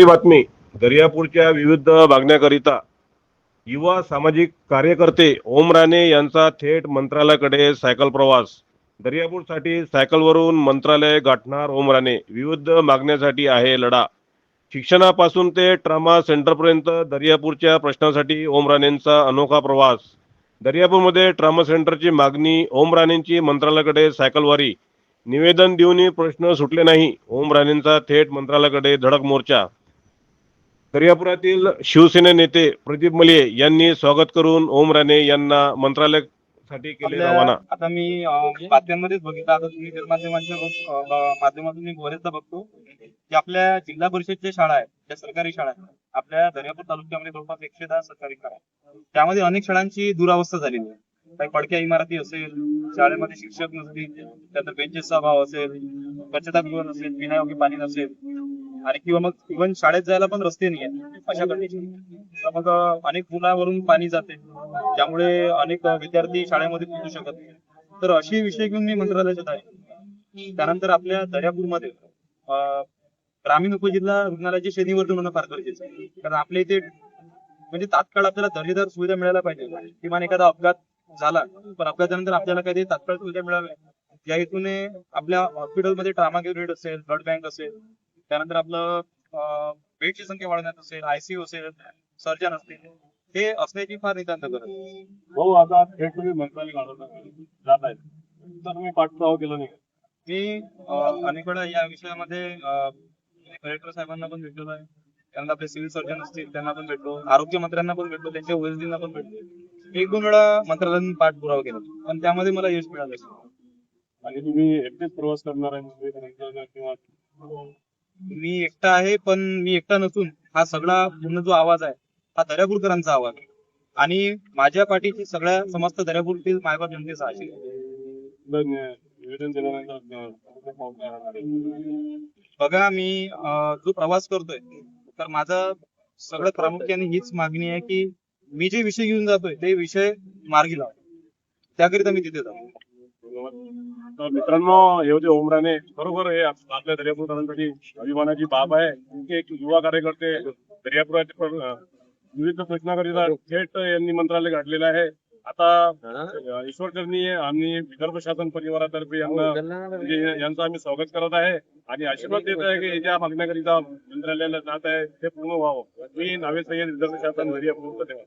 मोठी बातमी. दर्यापूरच्या विविध मागण्याकरिता युवा सामाजिक कार्यकर्ते ओम राणे यांचा थेट मंत्रालयाकडे सायकल प्रवास. दर्यापूरसाठी सायकलवरून मंत्रालय गाठणार ओम राणे. विविध मागण्यासाठी आहे लढा. शिक्षणापासून ते ट्रामा सेंटरपर्यंत दर्यापूरच्या प्रश्नासाठी ओम राणेंचा अनोखा प्रवास. दर्यापूरमध्ये ट्रामा सेंटरची मागणी, ओम राणेंची मंत्रालयाकडे सायकलवारी. निवेदन देऊनही प्रश्न सुटले नाही, ओम राणेंचा थेट मंत्रालयाकडे धडक मोर्चा. दर्यापुरातील शिवसेना नेते प्रदीप मले यांनी स्वागत करून ओम राणे यांना मंत्रालयासाठी केले आपल्या रवाना. आता मी बातम्यांमध्येच बघितलं, आता तुम्ही माध्यमांच्या माध्यमातून मी बरेचदा बघतो की आपल्या जिल्हा परिषदच्या शाळा आहेत, त्या सरकारी शाळा आहेत. आपल्या दर्यापूर तालुक्यामध्ये जवळपास 110 सरकारी शाळा आहेत. त्यामध्ये अनेक शाळांची दुरावस्था झालेली आहे. काही पडक्या इमारती असेल, शाळेमध्ये शिक्षक नसतील, त्यानंतर बेंचेसचा अभाव असेल, स्वच्छतागृह नसेल, पिण्यायोग्य पाणी नसेल, आणि किंवा मग इव्हन शाळेत जायला पण रस्ते नाही आहेत अशा कंडिशन. तर मग अनेक पुलावरून पाणी जाते, त्यामुळे अनेक विद्यार्थी शाळेमध्ये पोहोचू शकत नाही. तर अशी विषय घेऊन मी मंत्रालयात आहे. त्यानंतर आपल्या दर्यापूरमध्ये ग्रामीण उपजिल्हा रुग्णालयाची श्रेणीवर्धन होणं फार गरजेचं आहे. कारण आपल्या इथे म्हणजे तात्काळ आपल्याला दर्जेदार सुविधा मिळायला पाहिजे. किमान एखादा अपघात झाला, पण अपघातानंतर आपल्याला काही तात्काळ सुविधा मिळाव्या, या हेतूने आपल्या हॉस्पिटलमध्ये ट्रामा युनिट असेल, ब्लड बँक असेल, त्यानंतर आपलं बेडची संख्या वाढवण्यात असेल, आयसीयू असेल, सर्जन असतील, हे असण्याची फार नितांत गरज आहे. भाऊ, आता थेट तुम्ही मंत्रालय जात आहेत, तर तुम्ही पाठपुरावा केला नाही? मी अनेक वेळा या विषयामध्ये कलेक्टर साहेबांना पण भेटलेलो आहे, त्यानंतर आपले सिव्हिल सर्जन असतील त्यांना पण भेटलो, आरोग्य मंत्र्यांना पण भेटलो, त्यांच्या ओएसडींना पण भेटलो. 1-2 वेळा मंत्रालयाने पाठपुरावा केला, पण त्यामध्ये मला यश मिळालं. आणि तुम्ही एकटेच प्रवास करणार आहे किंवा? मी एकटा आहे, पण मी एकटा नसून हा सगळा पूर्ण जो आवाज आहे हा दर्यापूरकरांचा आवाज आहे, आणि माझ्या पाठीची सगळ्या समस्त दर्यापूरतील मायबाप जनतेचा आशीर्वाद आहे. निवेदन दिल्यानंतर बघा, मी जो प्रवास करतोय, तर माझा सगळ्यात प्रामुख्याने हीच मागणी आहे की मी जे विषय घेऊन जातोय ते विषय मार्गी लावा, त्याकरिता मी तिथे जातो. तर मित्रांनो, हे होते ओम राणे. खरोखर हे आपल्या दर्यापूरकरांसाठी अभिमानाची बाब आहे. एक युवा कार्यकर्ते दर्यापुराचे विविध प्रश्नाकरिता थेट यांनी मंत्रालय गाठलेलं आहे. आता ईश्वरचरणी आणि विदर्भ शासन परिवारातर्फे यांचं आम्ही स्वागत करत आहे आणि आशीर्वाद देत आहे की ज्या मागण्याकरिता मंत्रालयाला जात आहे ते पूर्ण व्हावं. मी नावे सय्यद, विदर्भ शासन, दर्यापूर. धन्यवाद.